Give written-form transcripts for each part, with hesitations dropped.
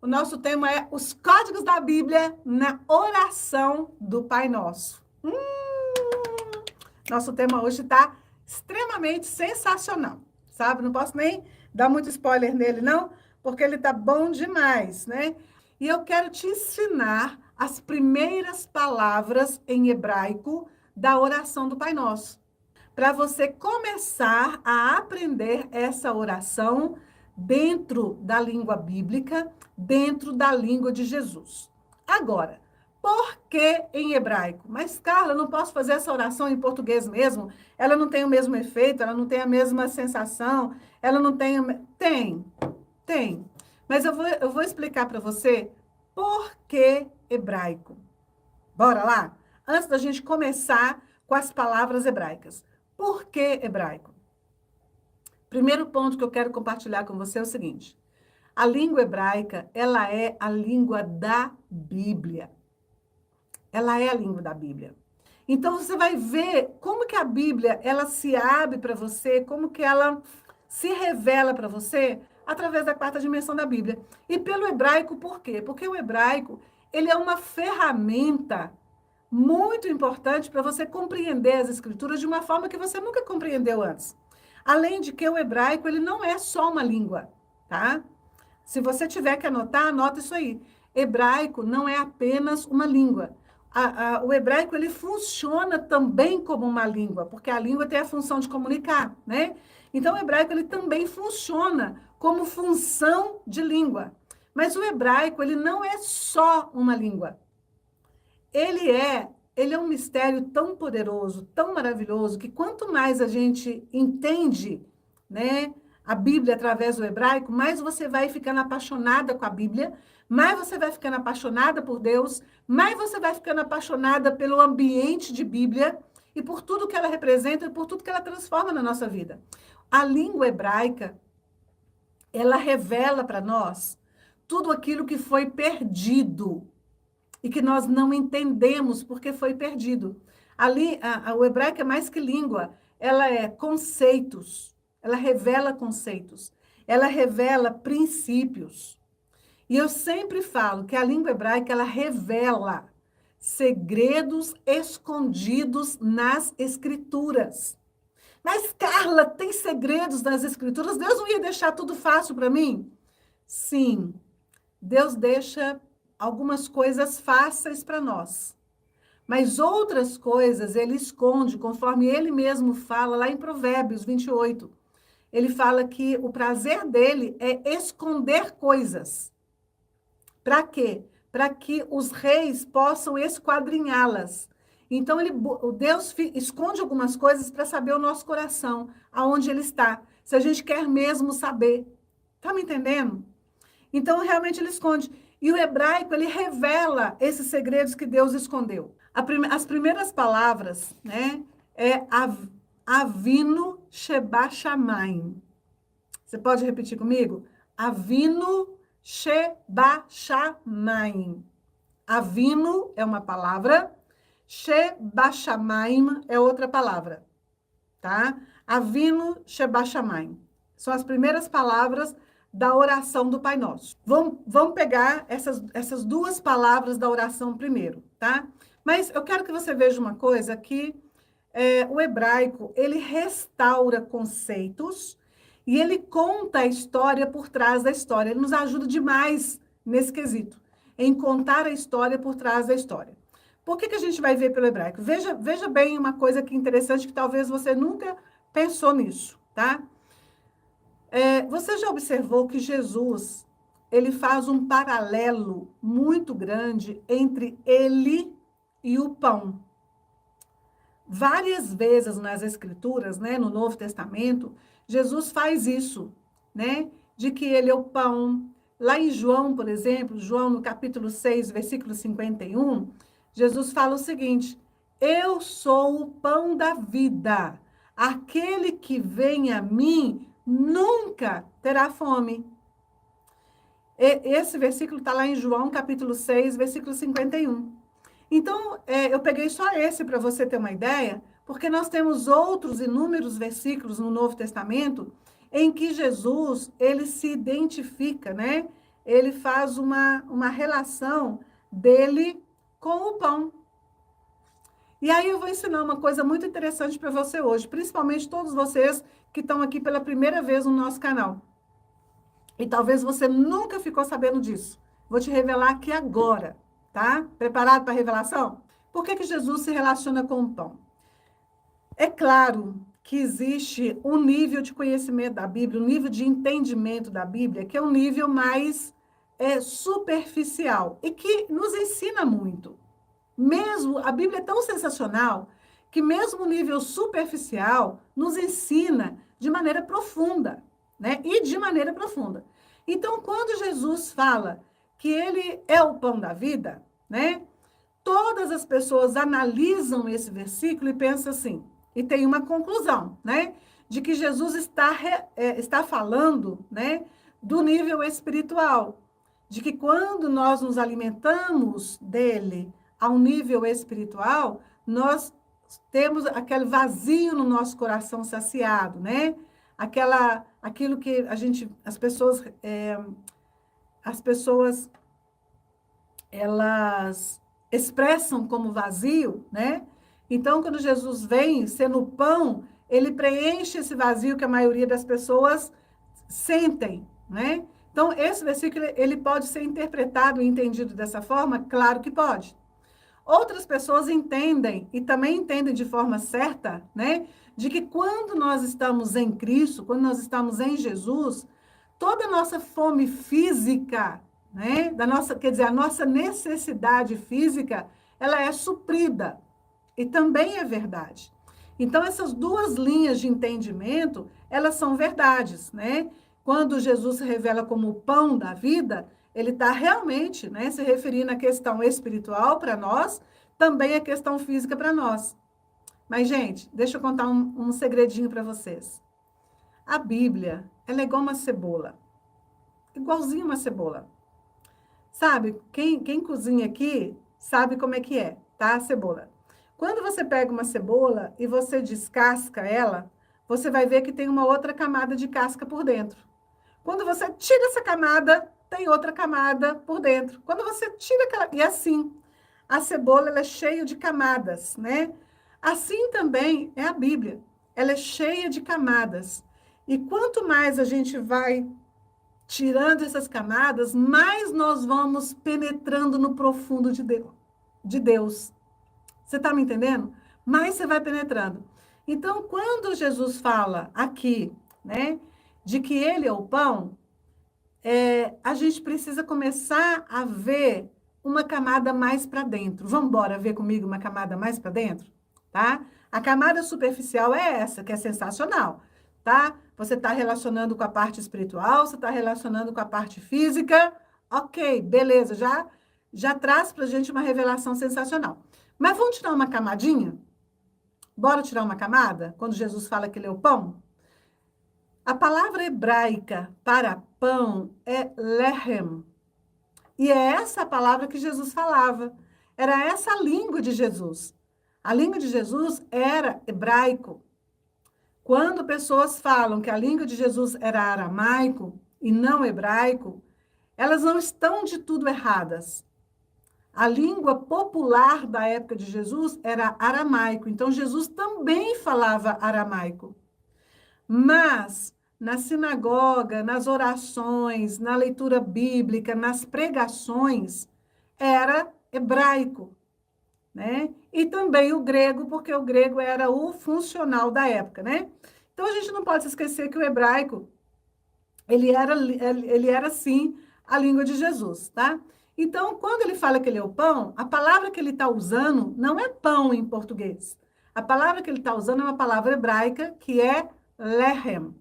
O nosso tema é os códigos da Bíblia na oração do Pai Nosso. Nosso tema hoje está extremamente sensacional, sabe? Não posso nem dar muito spoiler nele, não, porque ele está bom demais, né? E eu quero te ensinar as primeiras palavras em hebraico da oração do Pai Nosso, para você começar a aprender essa oração dentro da língua bíblica, dentro da língua de Jesus. Agora, por que em hebraico? Mas, Carla, eu não posso fazer essa oração em português mesmo? Ela não tem o mesmo efeito, ela não tem a mesma sensação, ela não tem... Tem. Mas eu vou explicar para você por que hebraico. Bora lá? Antes da gente começar com as palavras hebraicas. Por que hebraico? Primeiro ponto que eu quero compartilhar com você é o seguinte. A língua hebraica, ela é a língua da Bíblia. Ela é a língua da Bíblia. Então, você vai ver como que a Bíblia, ela se abre para você, como que ela se revela para você através da quarta dimensão da Bíblia. E pelo hebraico, por quê? Porque o hebraico, ele é uma ferramenta muito importante para você compreender as escrituras de uma forma que você nunca compreendeu antes. Além de que o hebraico, ele não é só uma língua, tá? Se você tiver que anotar, anota isso aí. Hebraico não é apenas uma língua. O hebraico, ele funciona também como uma língua, porque a língua tem a função de comunicar, né? Então, o hebraico, ele também funciona como função de língua. Mas o hebraico, ele não é só uma língua. Ele é um mistério tão poderoso, tão maravilhoso, que quanto mais a gente entende, né, a Bíblia através do hebraico, mais você vai ficando apaixonada com a Bíblia, mais você vai ficando apaixonada por Deus, mais você vai ficando apaixonada pelo ambiente de Bíblia e por tudo que ela representa e por tudo que ela transforma na nossa vida. A língua hebraica, ela revela para nós tudo aquilo que foi perdido e que nós não entendemos porque foi perdido. Ali, o hebraico é mais que língua, ela é conceitos, ela revela conceitos, ela revela princípios. E eu sempre falo que a língua hebraica, ela revela segredos escondidos nas escrituras. Mas, Carla, tem segredos nas escrituras? Deus não ia deixar tudo fácil para mim? Sim, Deus deixa algumas coisas fáceis para nós. Mas outras coisas ele esconde, conforme ele mesmo fala lá em Provérbios 28. Ele fala que o prazer dele é esconder coisas. Para quê? Para que os reis possam esquadrinhá-las. Então, o Deus esconde algumas coisas para saber o nosso coração, aonde ele está. Se a gente quer mesmo saber. Tá me entendendo? Então, realmente, ele esconde. E o hebraico, ele revela esses segredos que Deus escondeu. As primeiras palavras, né, é Avinu Sheba Shamayim. Você pode repetir comigo? Avinu Sheba Shamayim. Avinu é uma palavra, Sheba Shamayim é outra palavra, tá? Avinu Sheba Shamayim. São as primeiras palavras da oração do Pai Nosso. Vamos pegar essas duas palavras da oração primeiro, tá? Mas eu quero que você veja uma coisa que o hebraico, ele restaura conceitos e ele conta a história por trás da história. Ele nos ajuda demais nesse quesito, em contar a história por trás da história. Por que a gente vai ver pelo hebraico? Veja bem uma coisa que interessante que talvez você nunca pensou nisso, tá? Você já observou que Jesus, ele faz um paralelo muito grande entre ele e o pão. Várias vezes nas Escrituras, né, no Novo Testamento, Jesus faz isso, né, de que ele é o pão. Lá em João, por exemplo, João no capítulo 6, versículo 51, Jesus fala o seguinte: eu sou o pão da vida. Aquele que vem a mim nunca terá fome. Esse versículo está lá em João, capítulo 6, versículo 51. Então, eu peguei só esse para você ter uma ideia, porque nós temos outros inúmeros versículos no Novo Testamento em que Jesus, ele se identifica, né? ele faz uma relação dele com o pão. E aí eu vou ensinar uma coisa muito interessante para você hoje, principalmente todos vocês que estão aqui pela primeira vez no nosso canal. E talvez você nunca ficou sabendo disso. Vou te revelar aqui agora, tá? Preparado para a revelação? Por que Jesus se relaciona com o pão? É claro que existe um nível de conhecimento da Bíblia, um nível de entendimento da Bíblia, que é um nível mais superficial e que nos ensina muito. Mesmo a Bíblia é tão sensacional que mesmo o nível superficial nos ensina de maneira profunda, né? E de maneira profunda. Então, quando Jesus fala que ele é o pão da vida, né? Todas as pessoas analisam esse versículo e pensam assim, e tem uma conclusão, né? De que Jesus está falando, né? Do nível espiritual, de que quando nós nos alimentamos dele a um nível espiritual, nós temos aquele vazio no nosso coração saciado, né? Aquilo que as pessoas elas expressam como vazio, né? Então, quando Jesus vem sendo o pão, ele preenche esse vazio que a maioria das pessoas sentem, né? Então, esse versículo, ele pode ser interpretado e entendido dessa forma? Claro que pode. Outras pessoas entendem, e também entendem de forma certa, né? De que quando nós estamos em Cristo, quando nós estamos em Jesus, toda a nossa fome física, né? Quer dizer, a nossa necessidade física, ela é suprida. E também é verdade. Então, essas duas linhas de entendimento, elas são verdades, né? Quando Jesus se revela como o pão da vida, ele está realmente, né, se referindo à questão espiritual para nós, também à questão física para nós. Mas, gente, deixa eu contar um segredinho para vocês. A Bíblia, ela é igual uma cebola. Igualzinho uma cebola. Sabe, quem cozinha aqui sabe como é, tá? A cebola. Quando você pega uma cebola e você descasca ela, você vai ver que tem uma outra camada de casca por dentro. Quando você tira essa camada, tem outra camada por dentro. Quando você tira aquela... E assim, a cebola ela é cheia de camadas, né? Assim também é a Bíblia. Ela é cheia de camadas. E quanto mais a gente vai tirando essas camadas, mais nós vamos penetrando no profundo de Deus. Você está me entendendo? Mais você vai penetrando. Então, quando Jesus fala aqui, né, de que ele é o pão, a gente precisa começar a ver uma camada mais para dentro. Vamos embora ver comigo uma camada mais para dentro? Tá? A camada superficial é essa, que é sensacional, tá? Você está relacionando com a parte espiritual, você está relacionando com a parte física. Ok, beleza, já traz para a gente uma revelação sensacional. Mas vamos tirar uma camadinha? Bora tirar uma camada? Quando Jesus fala que ele é o pão? A palavra hebraica para pão é lehem. E é essa a palavra que Jesus falava. Era essa a língua de Jesus. A língua de Jesus era hebraico. Quando pessoas falam que a língua de Jesus era aramaico e não hebraico, elas não estão de tudo erradas. A língua popular da época de Jesus era aramaico. Então, Jesus também falava aramaico. Mas, na sinagoga, nas orações, na leitura bíblica, nas pregações, era hebraico, né? E também o grego, porque o grego era o funcional da época, né? Então, a gente não pode se esquecer que o hebraico, ele era sim, a língua de Jesus, tá? Então, quando ele fala que ele é o pão, a palavra que ele está usando não é pão em português. A palavra que ele está usando é uma palavra hebraica que é lehem.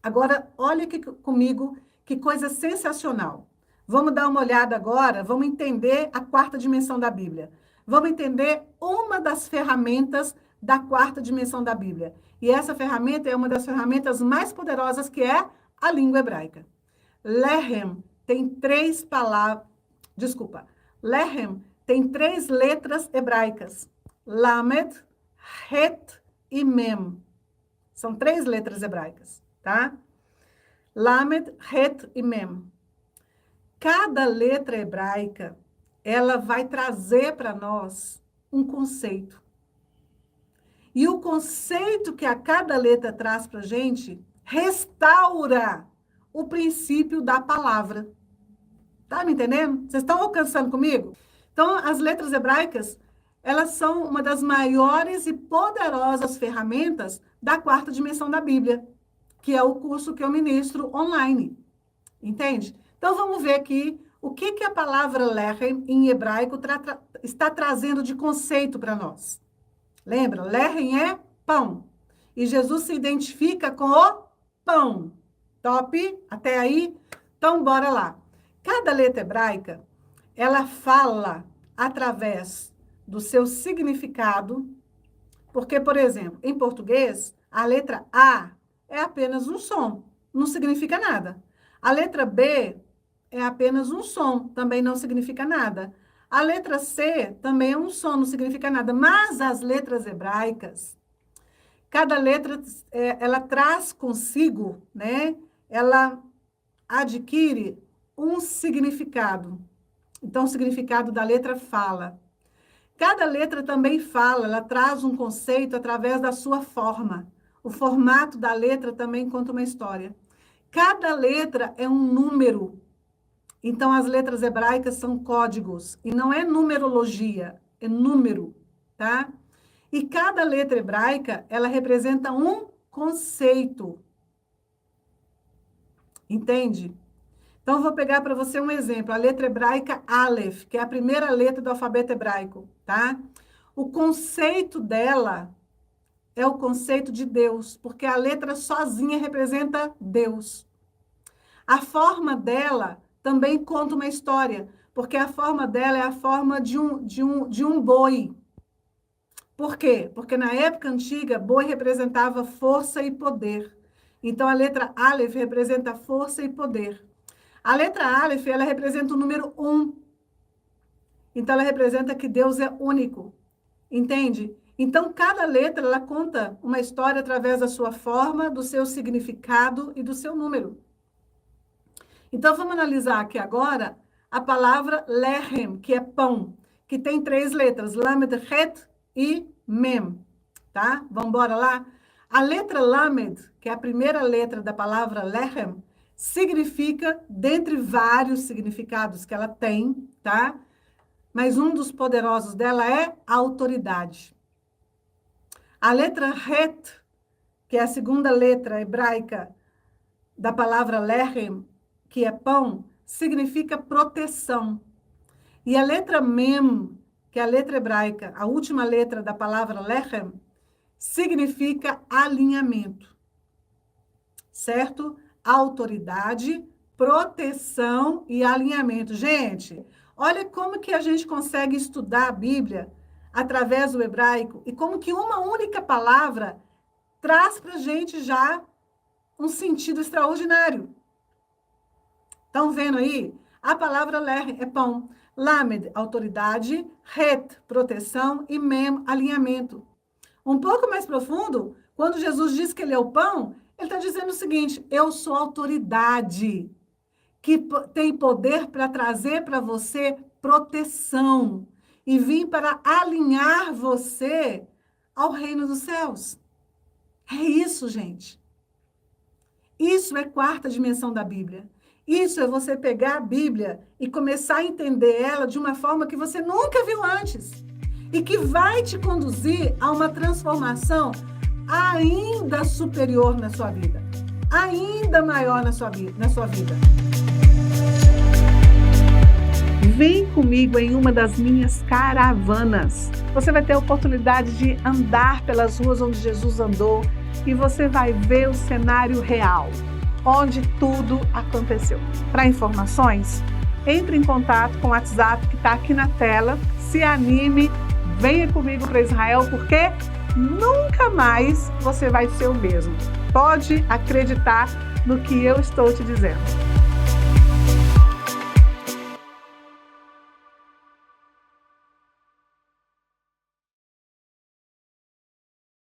Agora, olha aqui comigo, que coisa sensacional. Vamos dar uma olhada agora, vamos entender a quarta dimensão da Bíblia. Vamos entender uma das ferramentas da quarta dimensão da Bíblia. E essa ferramenta é uma das ferramentas mais poderosas, que é a língua hebraica. Lehem tem 3 palavras... Desculpa. Lehem tem 3 letras hebraicas. Lamed, Het e Mem. São 3 letras hebraicas, tá? Lamed, Het e Mem. cada letra hebraica, ela vai trazer para nós um conceito. E o conceito que a cada letra traz para a gente restaura o princípio da palavra. Tá me entendendo? Vocês estão alcançando comigo? Então, as letras hebraicas, elas são uma das maiores e poderosas ferramentas da quarta dimensão da Bíblia, que é o curso que eu ministro online. Entende? Então, vamos ver aqui o que a palavra lechem em hebraico está trazendo de conceito para nós. Lembra? Lechem é pão. E Jesus se identifica com o pão. Top? Até aí? Então, bora lá. Cada letra hebraica, ela fala através do seu significado, porque, por exemplo, em português, a letra A é apenas um som, não significa nada. A letra B é apenas um som, também não significa nada. A letra C também é um som, não significa nada. Mas as letras hebraicas, cada letra, ela traz consigo, né? Ela adquire um significado. Então, o significado da letra fala. Cada letra também fala, ela traz um conceito através da sua forma. O formato da letra também conta uma história. Cada letra é um número. Então, as letras hebraicas são códigos. E não é numerologia, é número, tá? E cada letra hebraica, ela representa um conceito. Entende? Então, eu vou pegar para você um exemplo. A letra hebraica Aleph, que é a primeira letra do alfabeto hebraico, tá? O conceito dela é o conceito de Deus, porque a letra sozinha representa Deus. A forma dela também conta uma história, porque a forma dela é a forma de um boi. Por quê? Porque na época antiga, boi representava força e poder. Então, a letra Aleph representa força e poder. A letra Aleph, ela representa o número 1. Então, ela representa que Deus é único. Entende? Então, cada letra, ela conta uma história através da sua forma, do seu significado e do seu número. Então, vamos analisar aqui agora a palavra lechem, que é pão, que tem 3 letras, lamed, het e mem, tá? Vamos embora lá? A letra lamed, que é a primeira letra da palavra lechem, significa, dentre vários significados que ela tem, tá? Mas um dos poderosos dela é autoridade. A letra het, que é a segunda letra hebraica da palavra lechem, que é pão, significa proteção. E a letra mem, que é a letra hebraica, a última letra da palavra lechem, significa alinhamento. Certo? Autoridade, proteção e alinhamento. Gente, olha como que a gente consegue estudar a Bíblia através do hebraico e como que uma única palavra traz para a gente já um sentido extraordinário. Estão vendo aí? A palavra ler é pão. Lamed, autoridade. Het, proteção. E mem, alinhamento. Um pouco mais profundo, quando Jesus diz que ele é o pão, ele está dizendo o seguinte: eu sou autoridade, que tem poder para trazer para você proteção e vim para alinhar você ao reino dos céus. É isso, gente. Isso é quarta dimensão da Bíblia. Isso é você pegar a Bíblia e começar a entender ela de uma forma que você nunca viu antes e que vai te conduzir a uma transformação ainda superior na sua vida, ainda maior na sua vida. Vem comigo em uma das minhas caravanas. Você vai ter a oportunidade de andar pelas ruas onde Jesus andou e você vai ver o cenário real, onde tudo aconteceu. Para informações, entre em contato com o WhatsApp que está aqui na tela. Se anime, venha comigo para Israel, porque nunca mais você vai ser o mesmo. Pode acreditar no que eu estou te dizendo.